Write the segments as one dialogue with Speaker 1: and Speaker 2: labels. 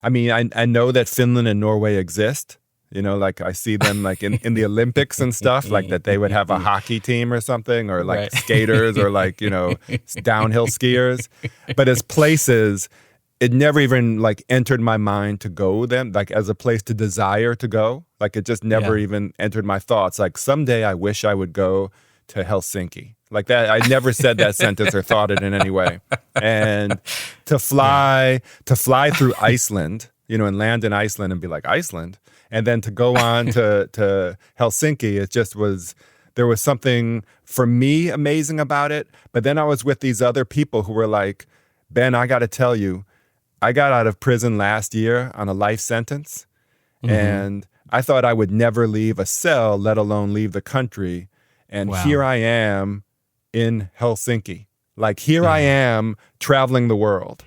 Speaker 1: I mean, I know that Finland and Norway exist. You know, like I see them like in the Olympics and stuff, like that they would have a hockey team or something, or like skaters or like, you know, downhill skiers. But as places, it never even like entered my mind to go them, like as a place to desire to go. Like it just never even entered my thoughts. Like someday I wish I would go to Helsinki. Like that, I never said that sentence or thought it in any way. And to fly through Iceland, you know, and land in Iceland and be like, Iceland? And then to go on to Helsinki, it just was, there was something for me amazing about it. But then I was with these other people who were like, Ben, I got to tell you, I got out of prison last year on a life sentence. And I thought I would never leave a cell, let alone leave the country. And here I am in Helsinki. Like here I am traveling the world.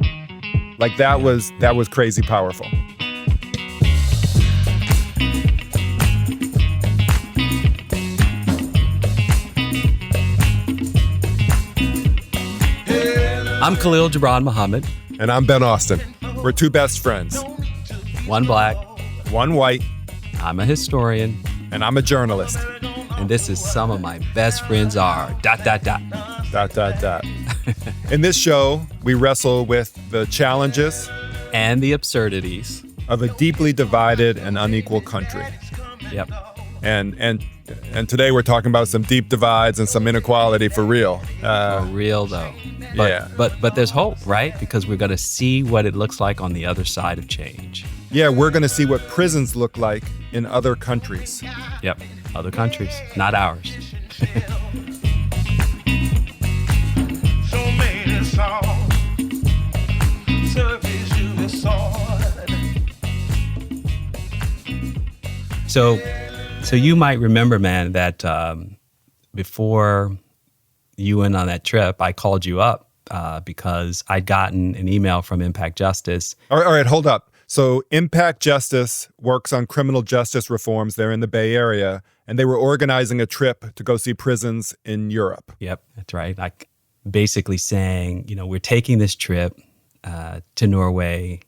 Speaker 1: Like that was crazy powerful.
Speaker 2: I'm Khalil Gibran Muhammad.
Speaker 1: And I'm Ben Austen. We're two best friends.
Speaker 2: One black. One
Speaker 1: white.
Speaker 2: I'm a historian.
Speaker 1: And I'm a journalist.
Speaker 2: And this is Some of My Best Friends Are... ...
Speaker 1: In this show, we wrestle with the challenges...
Speaker 2: and the absurdities...
Speaker 1: of a deeply divided and unequal country.
Speaker 2: Yep.
Speaker 1: And today we're talking about some deep divides and some inequality for real.
Speaker 2: For real, though. But there's hope, right? Because we're going to see what it looks like on the other side of change.
Speaker 1: Yeah, we're going to see what prisons look like in other countries.
Speaker 2: Yep, other countries, not ours. So you might remember, man, that before you went on that trip, I called you up because I'd gotten an email from Impact Justice.
Speaker 1: All right, hold up. So Impact Justice works on criminal justice reforms. They're in the Bay Area, and they were organizing a trip to go see prisons in Europe.
Speaker 2: Yep, that's right. Like basically saying, you know, we're taking this trip to Norway,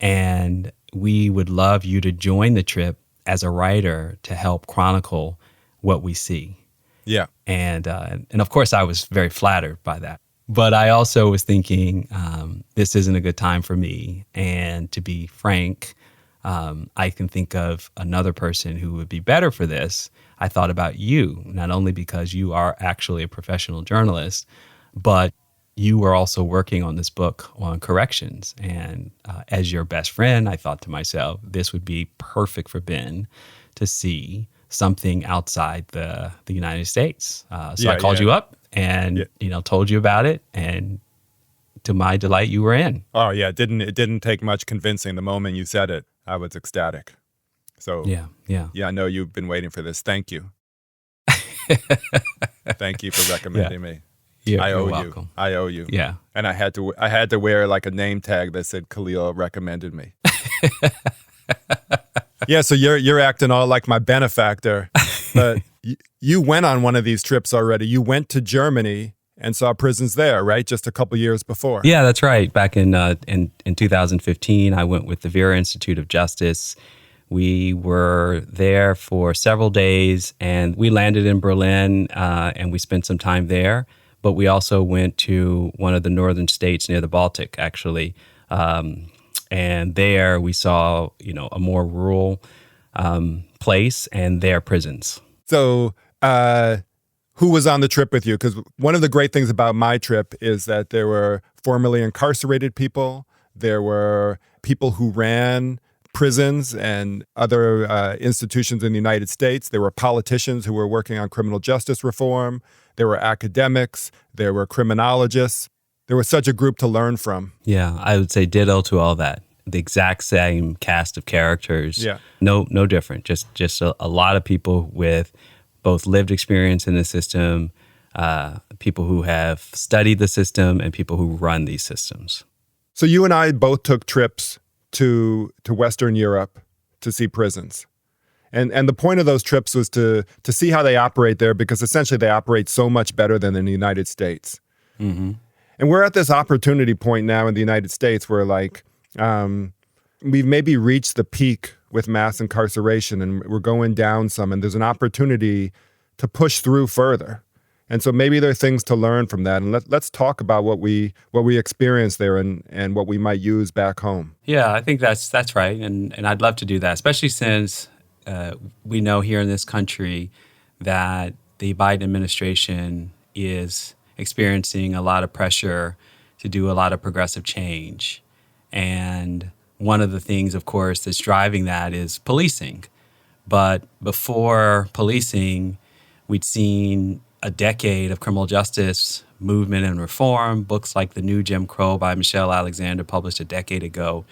Speaker 2: and we would love you to join the trip as a writer to help chronicle what we see.
Speaker 1: Yeah.
Speaker 2: And of course, I was very flattered by that. But I also was thinking, this isn't a good time for me. And to be frank, I can think of another person who would be better for this. I thought about you, not only because you are actually a professional journalist, but you were also working on this book on corrections. And as your best friend, I thought to myself, this would be perfect for Ben to see something outside the United States. So I called you up and told you about it. And to my delight, you were in.
Speaker 1: Oh, yeah. It didn't take much convincing. The moment you said it, I was ecstatic. So yeah, I know you've been waiting for this. Thank you. Thank you for recommending me.
Speaker 2: You're welcome.
Speaker 1: I owe you.
Speaker 2: Yeah.
Speaker 1: And I had to wear like a name tag that said Khalil recommended me. Yeah, so you're acting all like my benefactor. But you went on one of these trips already. You went to Germany and saw prisons there, right? Just a couple years before.
Speaker 2: Yeah, that's right. Back in 2015, I went with the Vera Institute of Justice. We were there for several days, and we landed in Berlin, and we spent some time there. But we also went to one of the northern states near the Baltic, actually. And there we saw, a more rural place and their prisons.
Speaker 1: So who was on the trip with you? Because one of the great things about my trip is that there were formerly incarcerated people. There were people who ran prisons and other institutions in the United States. There were politicians who were working on criminal justice reform. There were academics. There were criminologists. There was such a group to learn from.
Speaker 2: Yeah, I would say ditto to all that. The exact same cast of characters.
Speaker 1: Yeah.
Speaker 2: No different. Just a lot of people with both lived experience in the system, people who have studied the system, and people who run these systems.
Speaker 1: So you and I both took trips to Western Europe to see prisons. And the point of those trips was to see how they operate there, because essentially they operate so much better than in the United States. Mm-hmm. And we're at this opportunity point now in the United States where we've maybe reached the peak with mass incarceration and we're going down some, and there's an opportunity to push through further. And so maybe there are things to learn from that. And let's talk about what we experienced there and what we might use back home.
Speaker 2: Yeah, I think that's right. And I'd love to do that, especially since we know here in this country that the Biden administration is experiencing a lot of pressure to do a lot of progressive change. And one of the things, of course, that's driving that is policing. But before policing, we'd seen a decade of criminal justice movement and reform. Books like The New Jim Crow by Michelle Alexander, published a decade ago,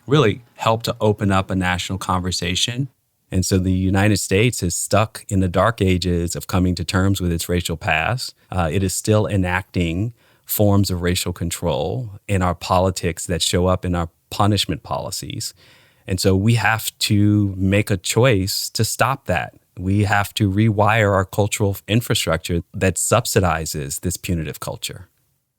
Speaker 2: really helped to open up a national conversation. And so the United States is stuck in the dark ages of coming to terms with its racial past. It is still enacting forms of racial control in our politics that show up in our punishment policies. And so we have to make a choice to stop that. We have to rewire our cultural infrastructure that subsidizes this punitive culture.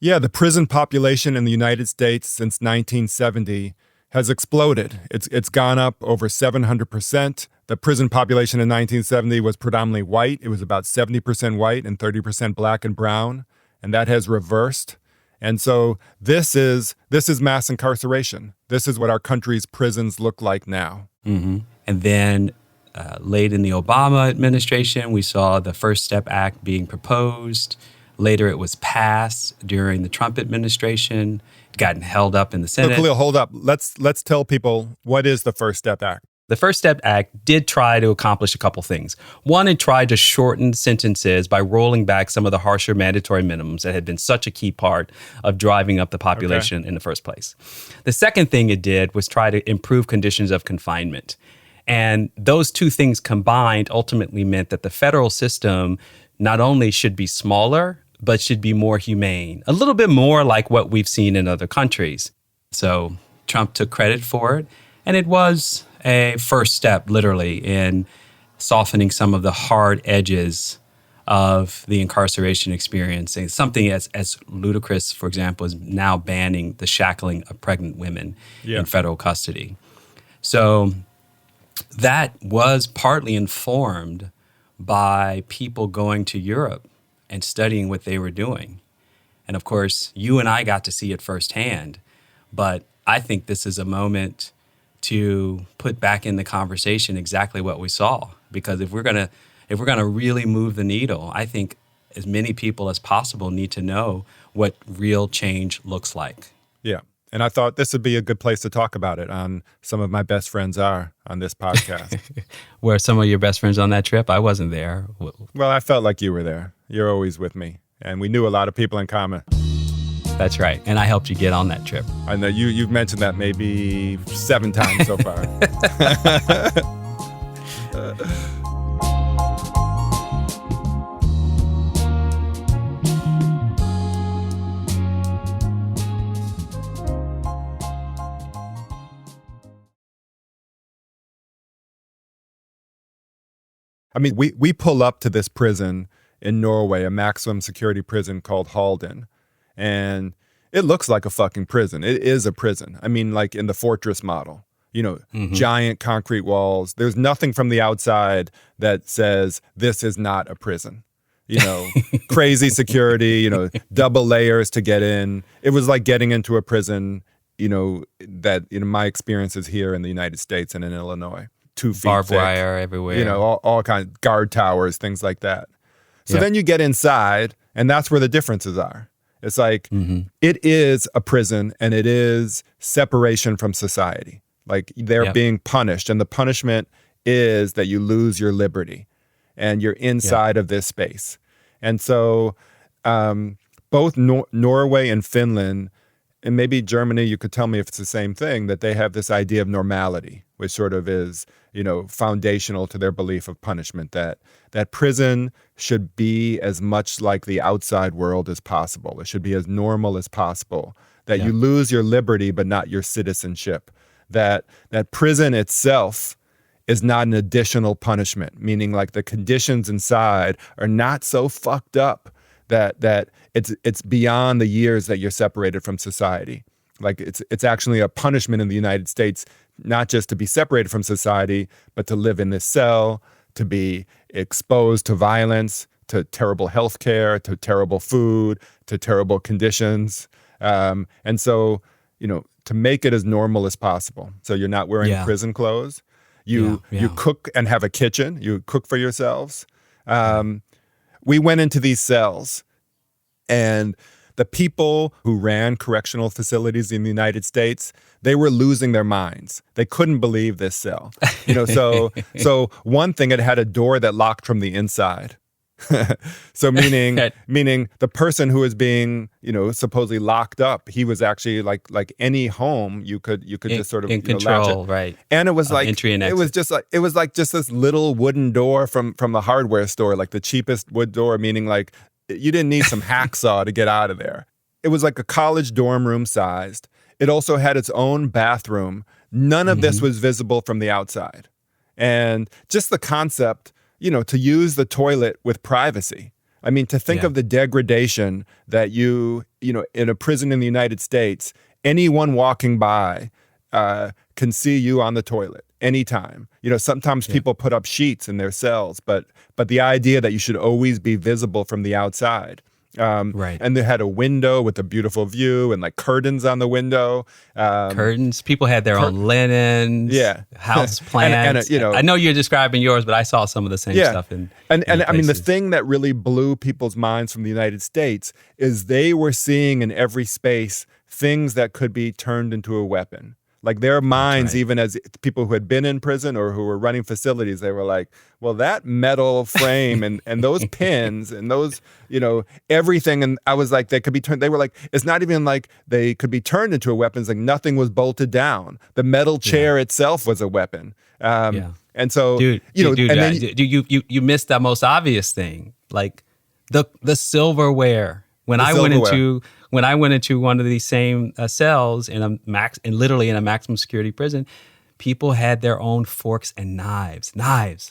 Speaker 1: Yeah, the prison population in the United States since 1970 has exploded. It's gone up over 700%. The prison population in 1970 was predominantly white. It was about 70% white and 30% black and brown, and that has reversed. And so this is mass incarceration. This is what our country's prisons look like now.
Speaker 2: Mm-hmm. And then late in the Obama administration, we saw the First Step Act being proposed. Later, it was passed during the Trump administration. It got held up in the Senate.
Speaker 1: So, Khalil, hold up. Let's tell people, what is the First Step Act?
Speaker 2: The First Step Act did try to accomplish a couple things. One, it tried to shorten sentences by rolling back some of the harsher mandatory minimums that had been such a key part of driving up the population in the first place. The second thing it did was try to improve conditions of confinement. And those two things combined ultimately meant that the federal system not only should be smaller, but should be more humane, a little bit more like what we've seen in other countries. So Trump took credit for it, and it was a first step, literally, in softening some of the hard edges of the incarceration experience. And something as ludicrous, for example, is now banning the shackling of pregnant women in federal custody. So that was partly informed by people going to Europe and studying what they were doing. And of course, you and I got to see it firsthand. But I think this is a moment to put back in the conversation exactly what we saw. Because if we're gonna really move the needle, I think as many people as possible need to know what real change looks like.
Speaker 1: Yeah. And I thought this would be a good place to talk about it on Some of My Best Friends Are on this podcast.
Speaker 2: Were some of your best friends on that trip? I wasn't there.
Speaker 1: Well, I felt like you were there. You're always with me. And we knew a lot of people in common.
Speaker 2: That's right. And I helped you get on that trip.
Speaker 1: I know you've mentioned that maybe 7 times so far. I mean, we pull up to this prison in Norway, a maximum security prison called Halden. And it looks like a fucking prison. It is a prison. I mean, like in the fortress model, giant concrete walls. There's nothing from the outside that says this is not a prison. Crazy security, double layers to get in. It was like getting into a prison, that my experiences here in the United States and in Illinois. 2 feet
Speaker 2: barbed
Speaker 1: thick,
Speaker 2: wire everywhere.
Speaker 1: All kinds of guard towers, things like that. So then you get inside, and that's where the differences are. It's like it is a prison, and it is separation from society. Like they're being punished, and the punishment is that you lose your liberty, and you're inside of this space. And so both Norway and Finland, and maybe Germany, you could tell me if it's the same thing, that they have this idea of normality, which sort of is, foundational to their belief of punishment, that prison should be as much like the outside world as possible. It should be as normal as possible, that you lose your liberty but not your citizenship, that prison itself is not an additional punishment, meaning like the conditions inside are not so fucked up that it's beyond the years that you're separated from society. Like it's actually a punishment in the United States, not just to be separated from society, but to live in this cell, to be exposed to violence, to terrible health care, to terrible food, to terrible conditions. And so, to make it as normal as possible. So you're not wearing prison clothes. You cook and have a kitchen. You cook for yourselves. We went into these cells, and the people who ran correctional facilities in the United States, they were losing their minds. They couldn't believe this cell. So one thing, it had a door that locked from the inside. So meaning the person who was being, supposedly locked up, he was actually like any home, you could just sort of
Speaker 2: in control, right?
Speaker 1: And it was like
Speaker 2: entry and exit.
Speaker 1: it was like just this little wooden door from the hardware store, like the cheapest wood door, meaning like you didn't need some hacksaw to get out of there. It was like a college dorm room sized. It also had its own bathroom. None of this was visible from the outside. And just the concept, to use the toilet with privacy. I mean, to think of the degradation that in a prison in the United States, anyone walking by can see you on the toilet anytime. Sometimes people put up sheets in their cells, but the idea that you should always be visible from the outside.
Speaker 2: Right.
Speaker 1: And they had a window with a beautiful view and like curtains on the window.
Speaker 2: Curtains. People had their own linens. House plants.
Speaker 1: and
Speaker 2: I know you're describing yours, but I saw some of the same stuff in
Speaker 1: I mean, the thing that really blew people's minds from the United States is they were seeing in every space things that could be turned into a weapon. Like their minds, even as people who had been in prison or who were running facilities, they were like, well, that metal frame and those pins and those, everything. And I was like, they could be turned. They were like, it's not even like they could be turned into a weapon. It's like nothing was bolted down. The metal chair itself was a weapon. And so,
Speaker 2: you missed that most obvious thing, like the silverware. When I went into one of these same cells literally in a maximum security prison, people had their own forks and knives.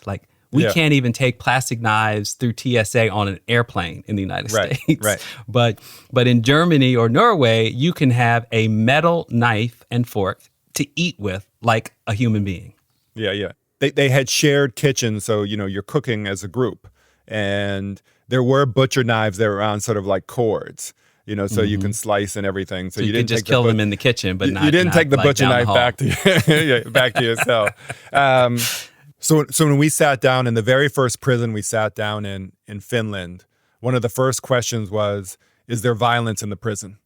Speaker 2: Like we can't even take plastic knives through TSA on an airplane in the United States.
Speaker 1: Right.
Speaker 2: But in Germany or Norway, you can have a metal knife and fork to eat with like a human being.
Speaker 1: Yeah. They had shared kitchens, so you're cooking as a group, and there were butcher knives that were on sort of like cords. So you can slice and everything. So you didn't
Speaker 2: just kill them in the kitchen, but
Speaker 1: you didn't take the butcher knife back to your cell. So when we sat down in the very first prison we sat down in Finland, one of the first questions was, is there violence in the prison?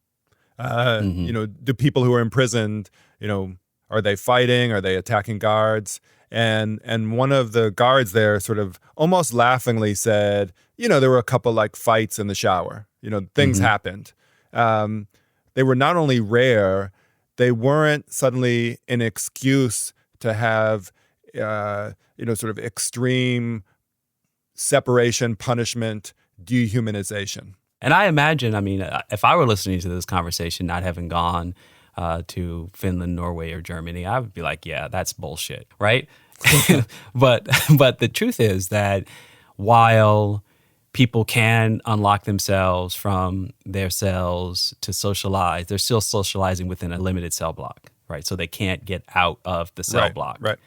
Speaker 1: Do people who are imprisoned, are they fighting? Are they attacking guards? And one of the guards there sort of almost laughingly said, there were a couple like fights in the shower. Things happened. They were not only rare, they weren't suddenly an excuse to have, sort of extreme separation, punishment, dehumanization.
Speaker 2: And I imagine, if I were listening to this conversation, not having gone to Finland, Norway, or Germany, I would be like, yeah, that's bullshit, right? But the truth is that while people can unlock themselves from their cells to socialize, they're still socializing within a limited cell block, right? So they can't get out of the cell block.
Speaker 1: Right.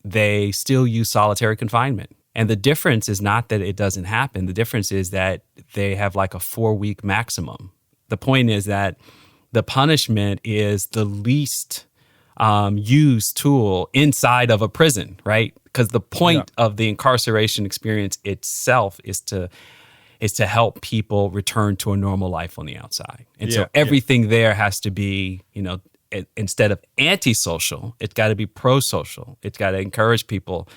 Speaker 2: They still use solitary confinement. And the difference is not that it doesn't happen. The difference is that they have like a 4-week maximum. The point is that the punishment is the least used tool inside of a prison, right? Because the point of the incarceration experience itself is to help people return to a normal life on the outside. And so everything there has to be, instead of antisocial, it's got to be pro-social. It's got to encourage people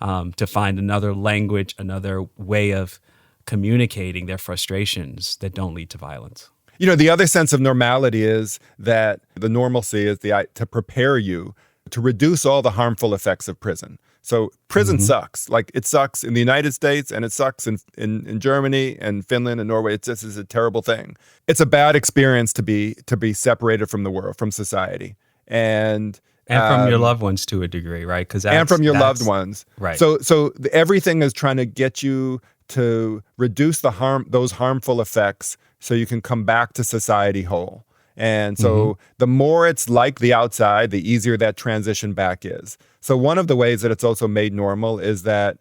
Speaker 2: to find another language, another way of communicating their frustrations that don't lead to violence.
Speaker 1: The other sense of normality is that the normalcy is to prepare you to reduce all the harmful effects of prison. So prison sucks. Like it sucks in the United States and it sucks in Germany and Finland and Norway. This is a terrible thing. It's a bad experience to be separated from the world, from society. And
Speaker 2: from your loved ones to a degree, right?
Speaker 1: And from your loved ones.
Speaker 2: Right.
Speaker 1: So everything is trying to get you to reduce those harmful effects so you can come back to society whole. And so the more it's like the outside, the easier that transition back is. So one of the ways that it's also made normal is that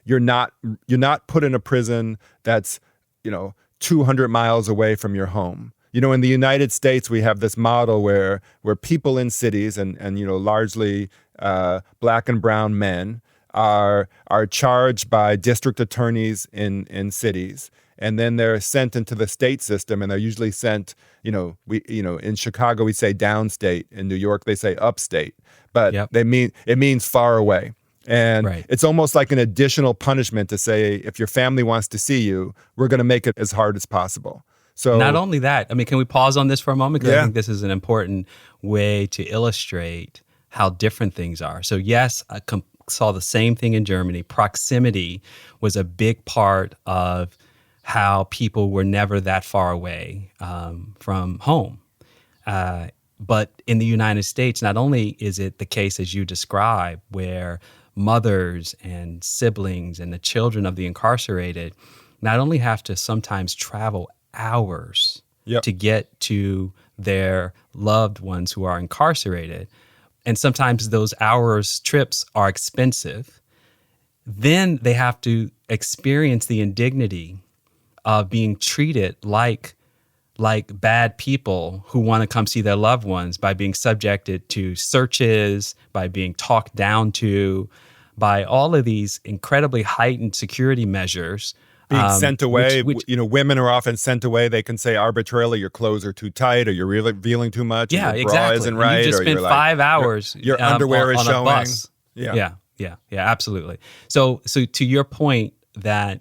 Speaker 1: you're not put in a prison that's, 200 miles away from your home. In the United States, we have this model where people in cities and largely black and brown men are charged by district attorneys in cities. And then they're sent into the state system, and they're usually sent, in Chicago we say downstate, in New York they say upstate, but it means far away. And it's almost like an additional punishment to say, if your family wants to see you, we're going to make it as hard as possible. So
Speaker 2: not only that, can we pause on this for a moment? Because I think this is an important way to illustrate how different things are. So yes, I saw the same thing in Germany. Proximity was a big part of how people were never that far away from home. But in the United States, not only is it the case as you describe, where mothers and siblings and the children of the incarcerated not only have to sometimes travel hours to get to their loved ones who are incarcerated, and sometimes those hours trips are expensive, then they have to experience the indignity of being treated like bad people who want to come see their loved ones, by being subjected to searches, by being talked down to, by all of these incredibly heightened security measures.
Speaker 1: Being sent away, which, women are often sent away. They can say arbitrarily, your clothes are too tight, or you're revealing too much.
Speaker 2: Yeah,
Speaker 1: or your
Speaker 2: exactly.
Speaker 1: bra isn't right.
Speaker 2: You just spent 5 hours.
Speaker 1: Your underwear is showing.
Speaker 2: A bus. Yeah, absolutely. So to your point that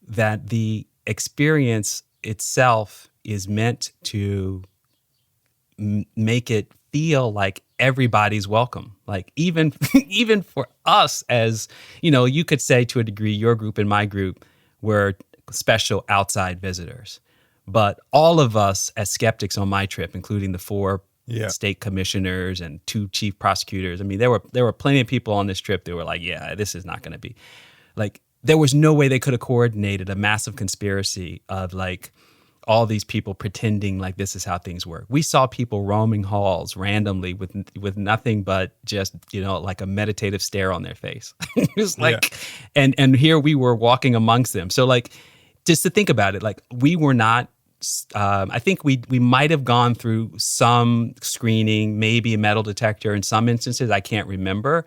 Speaker 2: the experience itself is meant to make it feel like everybody's welcome. Like even for us, as you could say to a degree, your group and my group were special outside visitors. But all of us as skeptics on my trip, including the 4 state commissioners and 2 chief prosecutors, there were plenty of people on this trip that were like, yeah, this is not going to be. Like, there was no way they could have coordinated a massive conspiracy of like all these people pretending like this is how things work. We saw people roaming halls randomly with nothing but just, like a meditative stare on their face. It was like, and here we were walking amongst them. So like, just to think about it, like we were not, I think we might have gone through some screening, maybe a metal detector in some instances, I can't remember.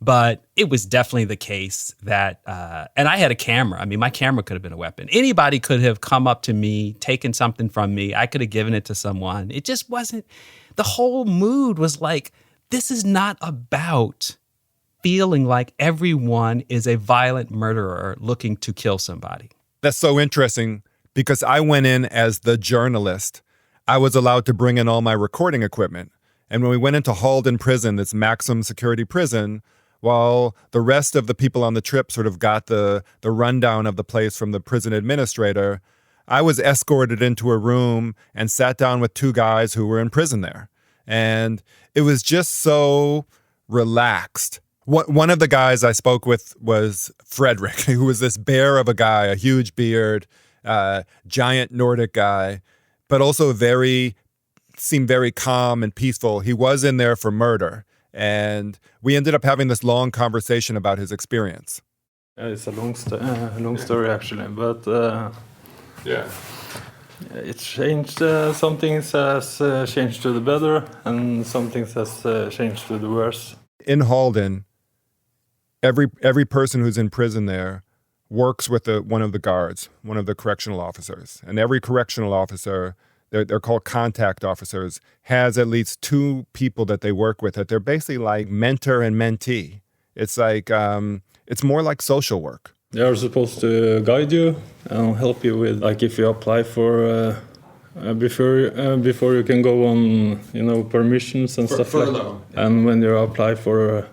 Speaker 2: But it was definitely the case that, and I had a camera. My camera could have been a weapon. Anybody could have come up to me, taken something from me. I could have given it to someone. It just wasn't, the whole mood was like, this is not about feeling like everyone is a violent murderer looking to kill somebody.
Speaker 1: That's so interesting, because I went in as the journalist. I was allowed to bring in all my recording equipment. And when we went into Halden Prison, this maximum security prison, while the rest of the people on the trip sort of got the rundown of the place from the prison administrator, I was escorted into a room and sat down with 2 guys who were in prison there. And it was just so relaxed. One of the guys I spoke with was Frederick, who was this bear of a guy, a huge beard, giant Nordic guy, but also seemed very calm and peaceful. He was in there for murder. And we ended up having this long conversation about his experience.
Speaker 3: It's a long story actually, but it's changed. Some things has changed to the better, and some things has changed to the worse.
Speaker 1: In Halden, every person who's in prison there works with one of the guards, one of the correctional officers, and every correctional officer, they're called contact officers, has at least 2 people that they work with that they're basically like mentor and mentee. It's like, it's more like social work.
Speaker 3: They are supposed to guide you and help you with, like, if you apply for, before you can go on, permissions and stuff like that. And when you apply for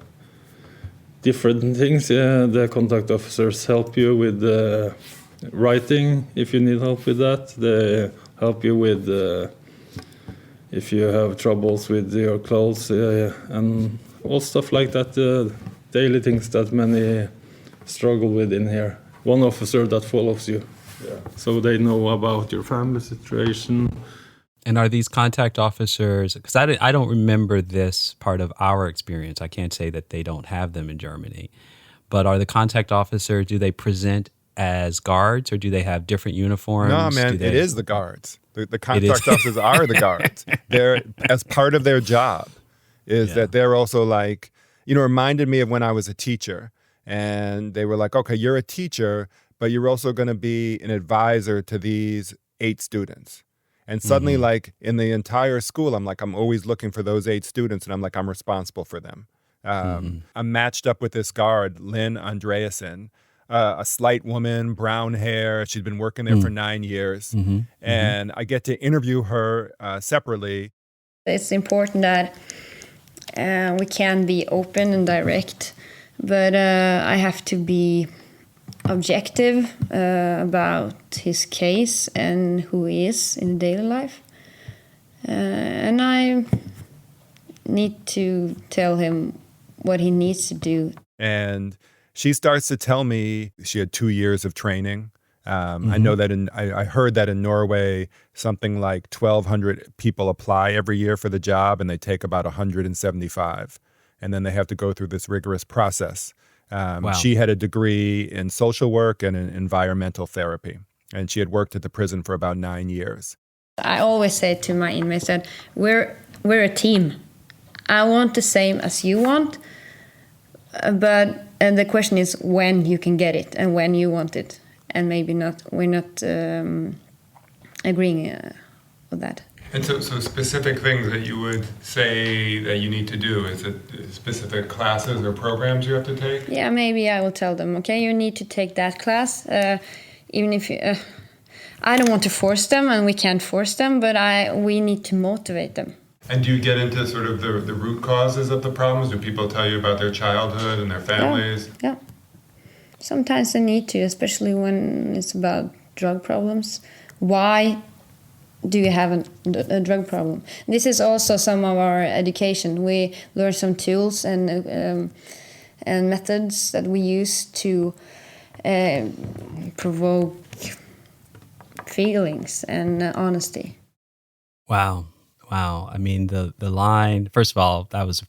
Speaker 3: different things, the contact officers help you with writing, if you need help with that. They help you with if you have troubles with your clothes and all stuff like that, daily things that many struggle with in here. One officer that follows you, so they know about your family situation.
Speaker 2: And are these contact officers, because I don't remember this part of our experience. I can't say that they don't have them in Germany. But are the contact officers, do they present as guards or do they have different uniforms?
Speaker 1: No, man, it is the guards. The contact officers are the guards. They're, as part of their job, is that they're also like, reminded me of when I was a teacher. And they were like, okay, you're a teacher, but you're also going to be an advisor to these 8 students. And suddenly, like, in the entire school, I'm always looking for those 8 students, and I'm responsible for them. I'm matched up with this guard, Lynn Andreasen, a slight woman, brown hair. She'd been working there for 9 years. And I get to interview her separately.
Speaker 4: It's important that we can be open and direct, but I have to be objective about his case and who he is in daily life. And I need to tell him what he needs to do.
Speaker 1: And she starts to tell me she had 2 years of training. I know that I heard that in Norway, something like 1,200 people apply every year for the job, and they take about 175. And then they have to go through this rigorous process. Wow. She had a degree in social work and in environmental therapy, and she had worked at the prison for about 9 years.
Speaker 4: I always say to my inmates that we're a team. I want the same as you want, and the question is when you can get it and when you want it, and maybe not. We're not agreeing with that.
Speaker 1: And so specific things that you would say that you need to do, is it specific classes or programs you have to take?
Speaker 4: Yeah, maybe I will tell them, okay, you need to take that class, even if I don't want to force them, and we can't force them, but we need to motivate them.
Speaker 1: And do you get into sort of the root causes of the problems? Do people tell you about their childhood and their families?
Speaker 4: Yeah. Sometimes they need to, especially when it's about drug problems. Why do you have a drug problem? This is also some of our education. We learn some tools and methods that we use to provoke feelings and honesty.
Speaker 2: Wow. I mean, the line, first of all, that was an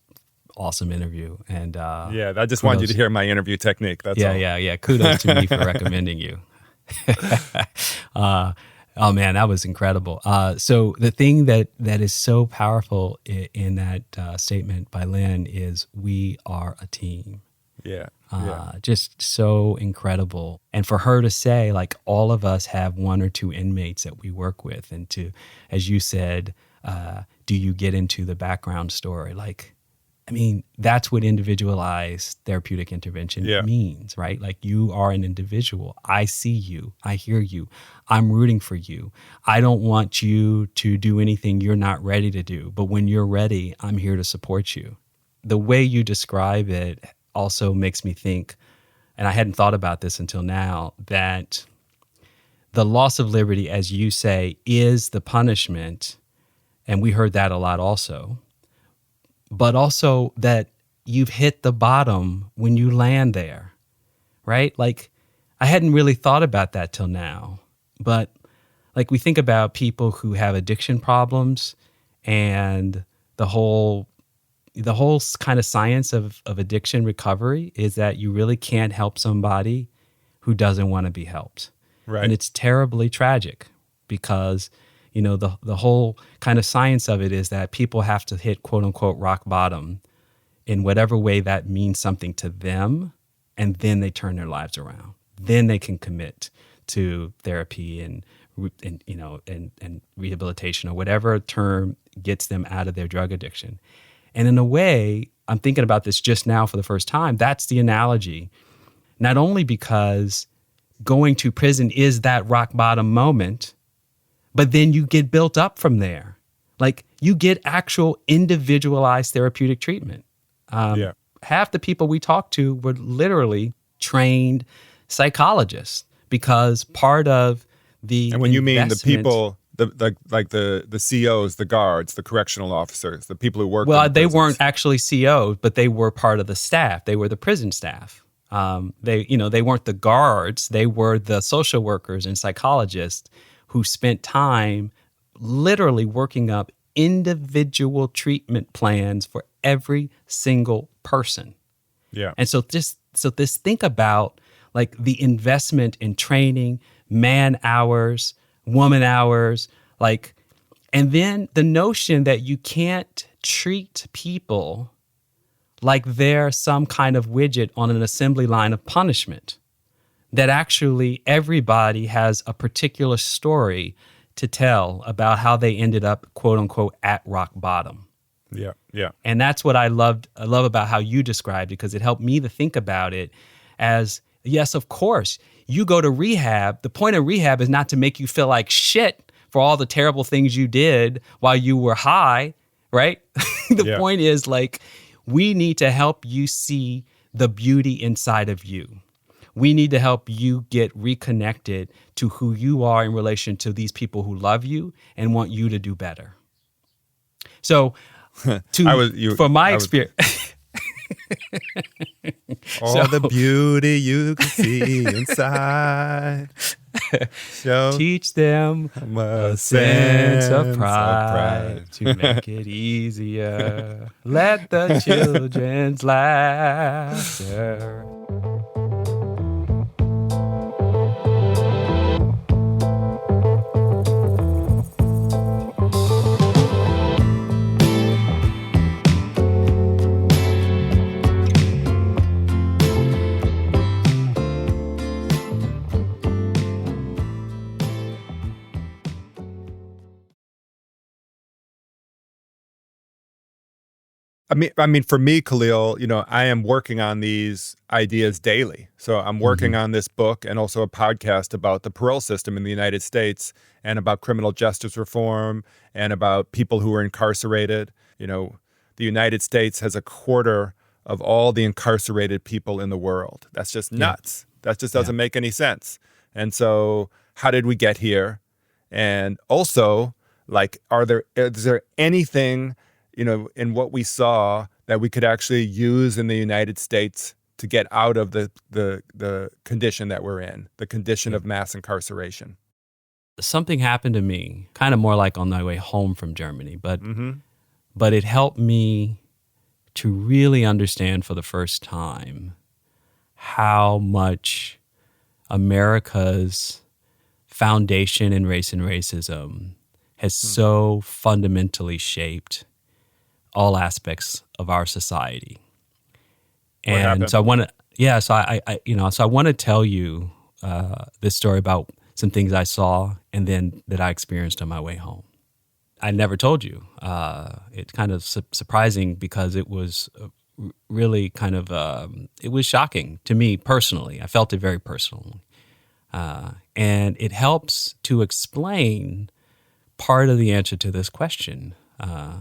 Speaker 2: awesome interview. And
Speaker 1: I just wanted you to hear my interview technique. That's all.
Speaker 2: Yeah. Kudos to me for recommending you. Oh man, that was incredible. So the thing that is so powerful in that statement by Lynn is we are a team.
Speaker 1: Yeah.
Speaker 2: Just so incredible. And for her to say, like, all of us have 1 or 2 inmates that we work with, and to, as you said, do you get into the background story? Like, I mean, that's what individualized therapeutic intervention means, right? Like, you are an individual. I see you. I hear you. I'm rooting for you. I don't want you to do anything you're not ready to do. But when you're ready, I'm here to support you. The way you describe it also makes me think, and I hadn't thought about this until now, that the loss of liberty, as you say, is the punishment. And we heard that a lot also. But also that you've hit the bottom when you land there, right? Like, I hadn't really thought about that till now. But like, we think about people who have addiction problems, and the whole kind of science of addiction recovery is that you really can't help somebody who doesn't want to be helped.
Speaker 1: Right.
Speaker 2: And it's terribly tragic because, the whole kind of science of it is that people have to hit quote unquote rock bottom in whatever way that means something to them, and then they turn their lives around. Then they can commit to therapy and rehabilitation, or whatever term gets them out of their drug addiction. And in a way, I'm thinking about this just now for the first time, that's the analogy. Not only because going to prison is that rock bottom moment, but then you get built up from there. Like, you get actual individualized therapeutic treatment. Half the people we talked to were literally trained psychologists, because part of the
Speaker 1: And when you mean the people, the COs, the guards, the correctional officers, the people who work.
Speaker 2: Well, they weren't actually COs, but they were part of the staff. They were the prison staff. They weren't the guards. They were the social workers and psychologists who spent time literally working up individual treatment plans for every single person.
Speaker 1: Yeah.
Speaker 2: And so this think about like the investment in training, man hours, woman hours, like, and then the notion that you can't treat people like they're some kind of widget on an assembly line of punishment, that actually everybody has a particular story to tell about how they ended up, quote unquote, at rock bottom.
Speaker 1: Yeah, yeah.
Speaker 2: And that's what I love about how you described it, because it helped me to think about it as, yes, of course, you go to rehab. The point of rehab is not to make you feel like shit for all the terrible things you did while you were high, right? The point is, like, we need to help you see the beauty inside of you. We need to help you get reconnected to who you are in relation to these people who love you and want you to do better. So, for my experience,
Speaker 1: all the beauty you can see inside.
Speaker 2: Teach them a sense of pride to make it easier. Let the children's laughter.
Speaker 1: I mean, for me, Khalil, I am working on these ideas daily. So I'm working on this book and also a podcast about the parole system in the United States and about criminal justice reform and about people who are incarcerated. The United States has a quarter of all the incarcerated people in the world. That's just nuts. That just doesn't make any sense. And so how did we get here? And also, like, is there anything in what we saw that we could actually use in the United States to get out of the condition that we're in, the condition of mass incarceration?
Speaker 2: Something happened to me, kind of more like on my way home from Germany, but it helped me to really understand for the first time how much America's foundation in race and racism has so fundamentally shaped all aspects of our society. And so I want to, so I want to tell you this story about some things I saw and then that I experienced on my way home. I never told you. It's kind of surprising because it was really kind of, it was shocking to me personally. I felt it very personally. And it helps to explain part of the answer to this question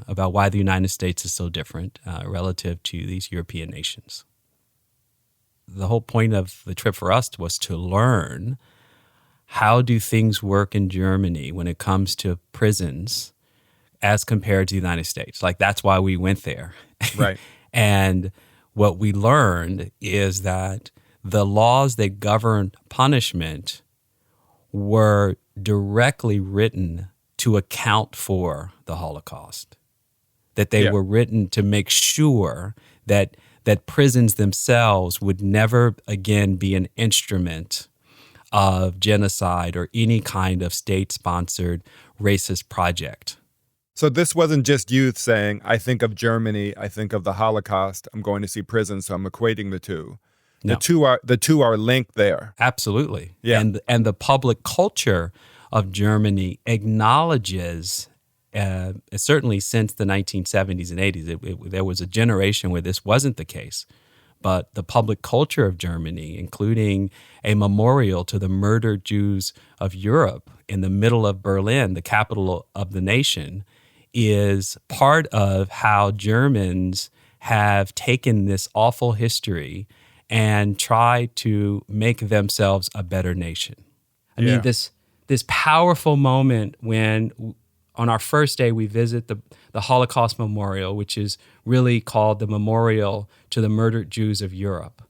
Speaker 2: about why the United States is so different relative to these European nations. The whole point of the trip for us was to learn how do things work in Germany when it comes to prisons as compared to the United States. Like, that's why we went there.
Speaker 1: Right.
Speaker 2: And what we learned is that the laws that govern punishment were directly written to account for the Holocaust, that they were written to make sure that prisons themselves would never again be an instrument of genocide or any kind of state-sponsored racist project.
Speaker 1: So this wasn't just youth saying, I think of Germany, I think of the Holocaust, I'm going to see prison, so I'm equating the two. No. The two are linked there.
Speaker 2: Absolutely.
Speaker 1: Yeah.
Speaker 2: And the public culture of Germany acknowledges, certainly since the 1970s and 80s, there was a generation where this wasn't the case. But the public culture of Germany, including a memorial to the murdered Jews of Europe in the middle of Berlin, the capital of the nation, is part of how Germans have taken this awful history and tried to make themselves a better nation. I mean, this powerful moment when on our first day we visit the Holocaust Memorial, which is really called the Memorial to the Murdered Jews of Europe.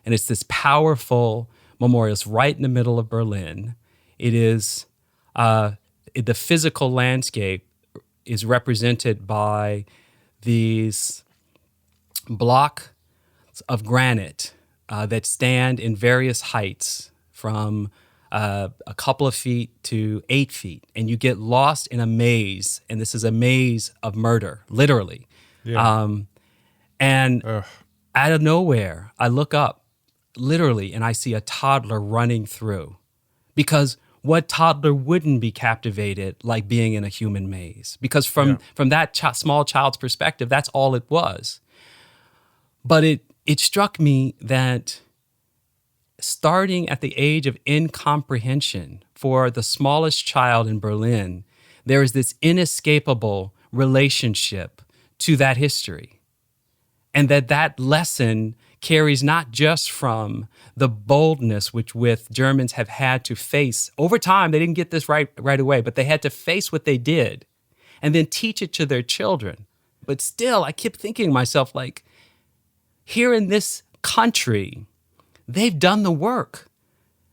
Speaker 2: And it's this powerful memorial. It's right in the middle of Berlin. It is The physical landscape is represented by these blocks of granite that stand in various heights from a couple of feet to 8 feet. And you get lost in a maze. And this is a maze of murder, literally.
Speaker 1: Yeah.
Speaker 2: And out of nowhere, I look up, literally, and I see a toddler running through. Because what toddler wouldn't be captivated like being in a human maze? Because from that small child's perspective, that's all it was. But it struck me that starting at the age of incomprehension for the smallest child in Berlin, there is this inescapable relationship to that history. And that lesson carries not just from the boldness with Germans have had to face. Over time, they didn't get this right away, but they had to face what they did and then teach it to their children. But still, I kept thinking to myself, like, here in this country, they've done the work.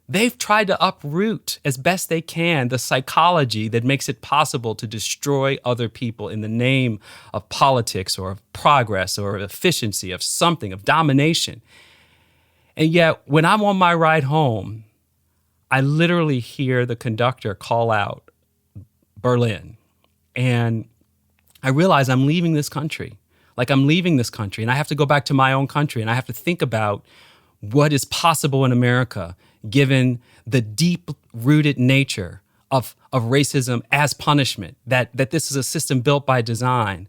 Speaker 2: They've tried to uproot as best they can the psychology that makes it possible to destroy other people in the name of politics or of progress or of efficiency, of something, of domination. And yet, when I'm on my ride home, I literally hear the conductor call out Berlin. And I realize I'm leaving this country. Like, I'm leaving this country, and I have to go back to my own country, and I have to think about what is possible in America, given the deep-rooted nature of racism as punishment, that this is a system built by design.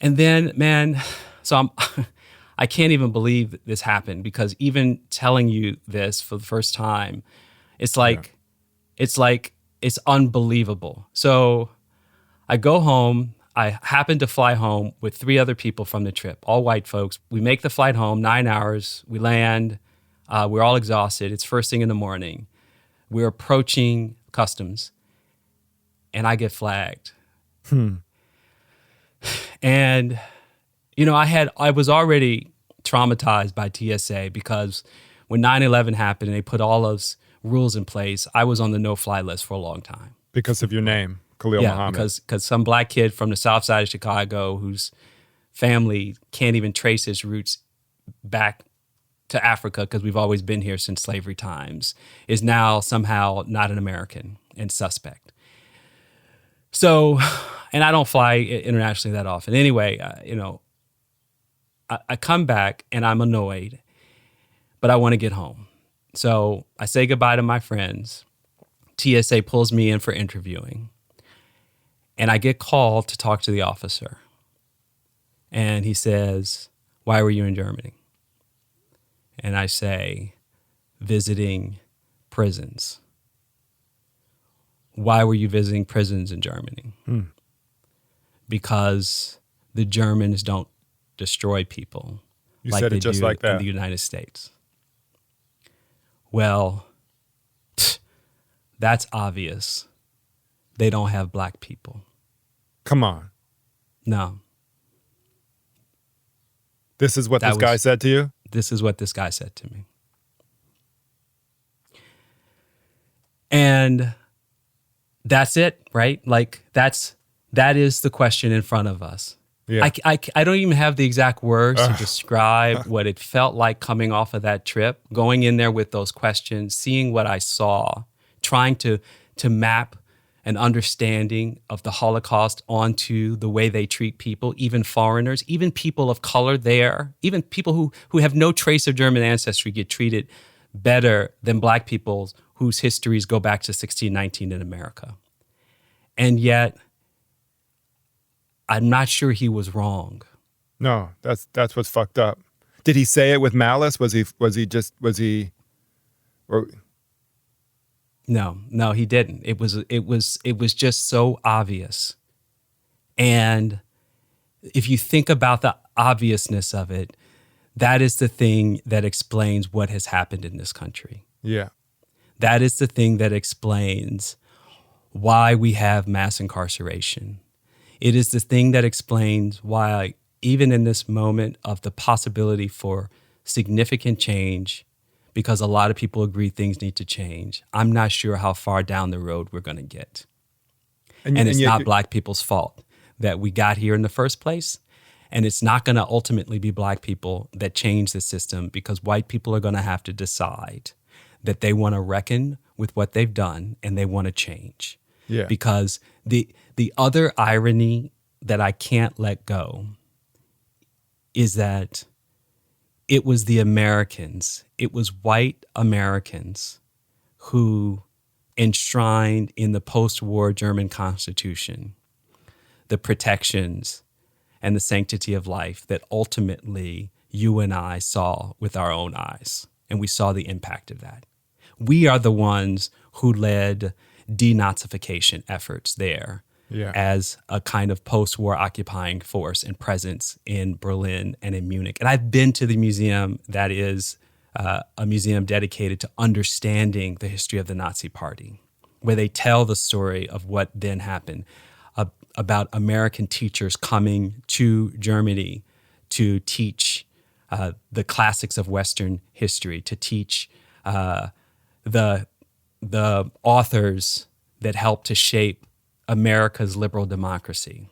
Speaker 2: And then, man, so I can't even believe that this happened, because even telling you this for the first time, it's unbelievable. So I go home. I happen to fly home with 3 other people from the trip, all white folks. We make the flight home, 9 hours. We land. We're all exhausted. It's first thing in the morning. We're approaching customs, and I get flagged. And, I was already traumatized by TSA, because when 9/11 happened and they put all those rules in place, I was on the no-fly list for a long time.
Speaker 1: Because of your name, Khalil Muhammad.
Speaker 2: Because some black kid from the south side of Chicago whose family can't even trace his roots back to Africa, because we've always been here since slavery times, is now somehow not an American and suspect. So, and I don't fly internationally that often. Anyway, I come back and I'm annoyed, but I want to get home. So I say goodbye to my friends. TSA pulls me in for interviewing. And I get called to talk to the officer. And he says, "Why were you in Germany?" And I say, "Visiting prisons." "Why were you visiting prisons in Germany?" "Because the Germans don't destroy people
Speaker 1: You
Speaker 2: like
Speaker 1: said
Speaker 2: they
Speaker 1: it just
Speaker 2: do
Speaker 1: like that.
Speaker 2: in the United States." Well, that's obvious. They don't have black people.
Speaker 1: Come on.
Speaker 2: No.
Speaker 1: This is what this guy said to you?
Speaker 2: This is what this guy said to me. And that's it, right? Like, that is the question in front of us.
Speaker 1: Yeah.
Speaker 2: I don't even have the exact words to describe what it felt like coming off of that trip, going in there with those questions, seeing what I saw, trying to map an understanding of the Holocaust onto the way they treat people, even foreigners, even people of color there, even people who have no trace of German ancestry get treated better than black people whose histories go back to 1619 in America. And yet, I'm not sure he was wrong.
Speaker 1: No, that's what's fucked up. Did he say it with malice?
Speaker 2: No, he didn't. It was just so obvious. And if you think about the obviousness of it, that is the thing that explains what has happened in this country.
Speaker 1: Yeah.
Speaker 2: That is the thing that explains why we have mass incarceration. It is the thing that explains why, even in this moment of the possibility for significant change, because a lot of people agree things need to change. I'm not sure how far down the road we're going to get. And it's not Black people's fault that we got here in the first place. And it's not going to ultimately be Black people that change the system, because white people are going to have to decide that they want to reckon with what they've done and they want to change.
Speaker 1: Yeah.
Speaker 2: Because the other irony that I can't let go is that it was the Americans, it was white Americans who enshrined in the post-war German Constitution the protections and the sanctity of life that ultimately you and I saw with our own eyes. And we saw the impact of that. We are the ones who led denazification efforts there as a kind of post-war occupying force and presence in Berlin and in Munich. And I've been to the museum that is a museum dedicated to understanding the history of the Nazi Party, where they tell the story of what then happened, about American teachers coming to Germany to teach the classics of Western history, to teach the authors that helped to shape America's liberal democracy.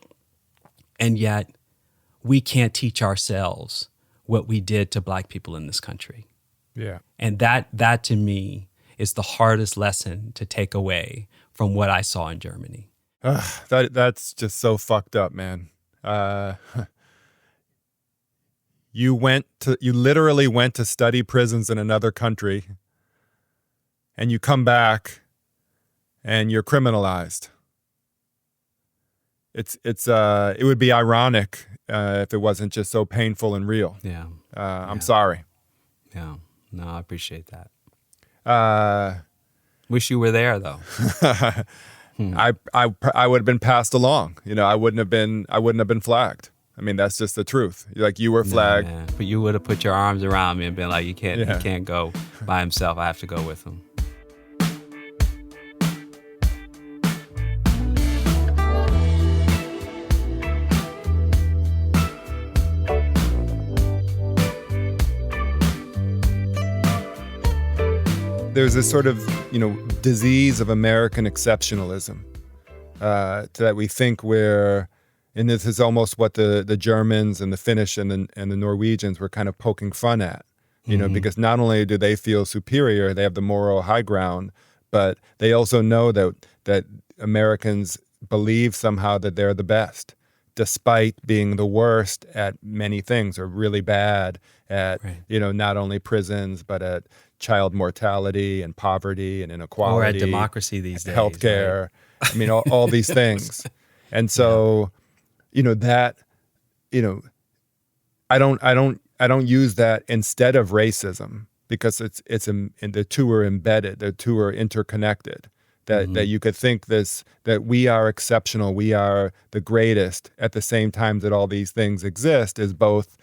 Speaker 2: And yet, we can't teach ourselves what we did to Black people in this country.
Speaker 1: Yeah.
Speaker 2: And that to me is the hardest lesson to take away from what I saw in Germany.
Speaker 1: That's just so fucked up, man. You literally went to study prisons in another country, and you come back and you're criminalized. It would be ironic if it wasn't just so painful and real.
Speaker 2: Yeah.
Speaker 1: I'm sorry.
Speaker 2: Yeah. No, I appreciate that. Wish you were there, though.
Speaker 1: I would have been passed along. I wouldn't have been flagged. I mean, that's just the truth. Like, you were flagged.
Speaker 2: No, but you would have put your arms around me and been like, he can't go by himself. I have to go with him.
Speaker 1: There's this sort of, disease of American exceptionalism that we think and this is almost what the Germans and the Finnish and the Norwegians were kind of poking fun at, because not only do they feel superior, they have the moral high ground, but they also know that Americans believe somehow that they're the best, despite being the worst at many things, or really bad at, not only prisons, but at child mortality and poverty and inequality.
Speaker 2: Or at democracy these days.
Speaker 1: Healthcare.
Speaker 2: Right?
Speaker 1: I mean, all these things. And so, I don't use that instead of racism, because the two are embedded, the two are interconnected. That you could think that we are exceptional, we are the greatest, at the same time that all these things exist, is both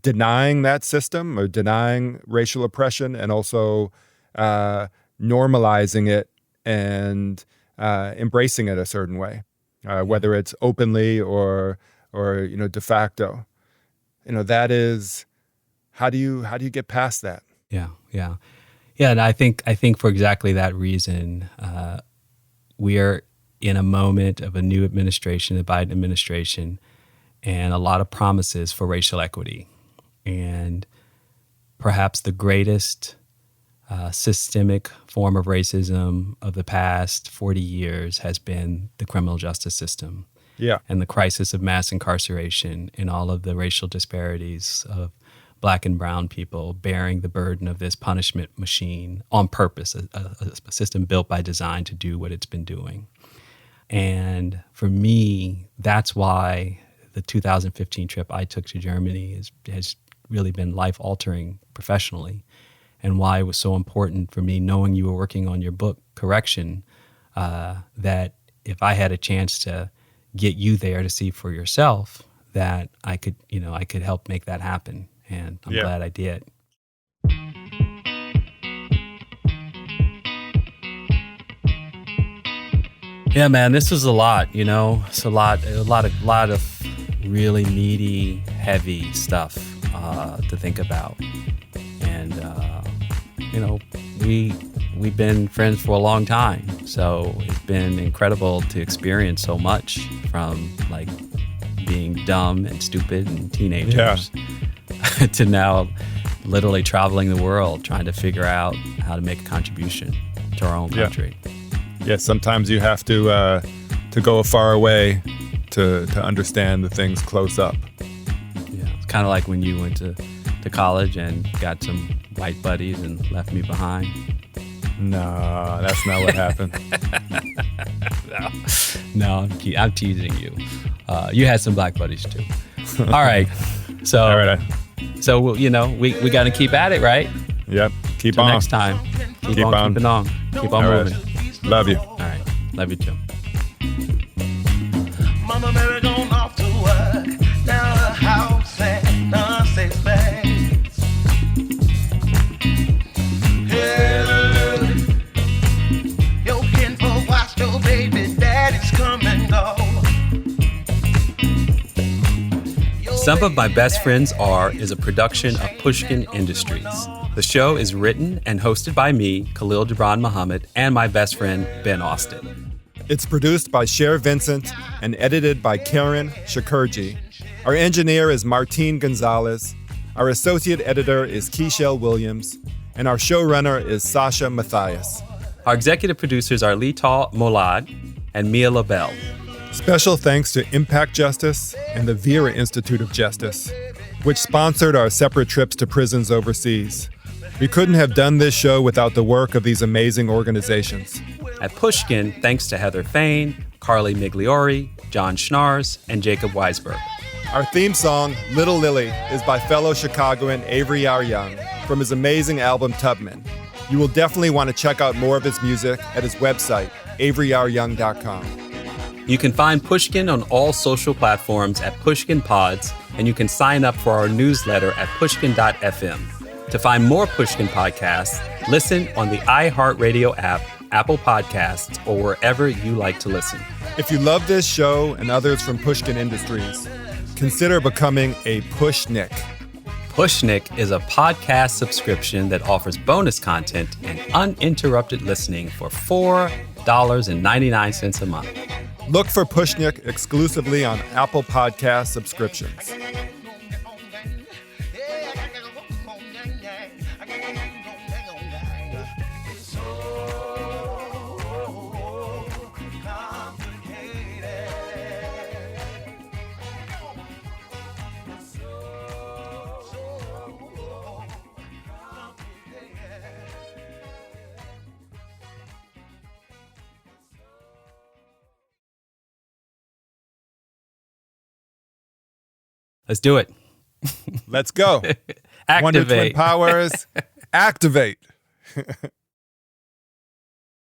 Speaker 1: denying that system or denying racial oppression, and also normalizing it and embracing it a certain way, whether it's openly or de facto. That is, how do you get past that?
Speaker 2: Yeah, and I think for exactly that reason, we are in a moment of a new administration, the Biden administration, and a lot of promises for racial equity. And perhaps the greatest systemic form of racism of the past 40 years has been the criminal justice system.
Speaker 1: Yeah.
Speaker 2: And the crisis of mass incarceration and all of the racial disparities of Black and brown people bearing the burden of this punishment machine on purpose, a system built by design to do what it's been doing. And for me, that's why the 2015 trip I took to Germany has really been life-altering professionally, and why it was so important for me, knowing you were working on your book, Correction, that if I had a chance to get you there to see for yourself, that I could help make that happen. And I'm glad I did. Yeah, man, this was a lot, It's a lot of really meaty, heavy stuff to think about. And you know, we've been friends for a long time. So it's been incredible to experience so much, from like being dumb and stupid and teenagers to now literally traveling the world trying to figure out how to make a contribution to our own country.
Speaker 1: Yeah, sometimes you have to go far away to understand the things close up.
Speaker 2: Yeah, it's kind of like when you went to college and got some white buddies and left me behind.
Speaker 1: No, that's not what happened.
Speaker 2: No, I'm teasing you. You had some black buddies too. All right, so
Speaker 1: All right.
Speaker 2: so you know we got to keep at it, right?
Speaker 1: Yep. Keep
Speaker 2: Till
Speaker 1: on.
Speaker 2: next time. Keep on keeping on. Keep on
Speaker 1: All
Speaker 2: moving.
Speaker 1: right. Love you.
Speaker 2: All right, love you too.
Speaker 5: Mama Mary gone off to work. Now her house and none six bags. Yeah. Your kinfolk watch your baby daddy's come and go.
Speaker 2: Some of My Best Friends Are is a production of Pushkin Industries. The show is written and hosted by me, Khalil Gibran Muhammad, and my best friend, Ben Austen.
Speaker 1: It's produced by Cher Vincent and edited by Karen Shakurji. Our engineer is Martine Gonzalez. Our associate editor is Keishel Williams. And our showrunner is Sasha Matthias.
Speaker 2: Our executive producers are Lital Molad and Mia LaBelle.
Speaker 1: Special thanks to Impact Justice and the Vera Institute of Justice, which sponsored our separate trips to prisons overseas. We couldn't have done this show without the work of these amazing organizations.
Speaker 2: At Pushkin, thanks to Heather Fain, Carly Migliori, John Schnars, and Jacob Weisberg.
Speaker 1: Our theme song, Little Lily, is by fellow Chicagoan Avery R. Young from his amazing album Tubman. You will definitely want to check out more of his music at his website, averyryoung.com.
Speaker 2: You can find Pushkin on all social platforms at Pushkin Pods, and you can sign up for our newsletter at pushkin.fm. To find more Pushkin podcasts, listen on the iHeartRadio app, Apple Podcasts, or wherever you like to listen.
Speaker 1: If you love this show and others from Pushkin Industries, consider becoming a Pushnik.
Speaker 2: Pushnik is a podcast subscription that offers bonus content and uninterrupted listening for $4.99 a month.
Speaker 1: Look for Pushnik exclusively on Apple Podcast subscriptions.
Speaker 2: Let's do it.
Speaker 1: Let's go.
Speaker 2: Activate.
Speaker 1: Wonder Twin Powers, activate.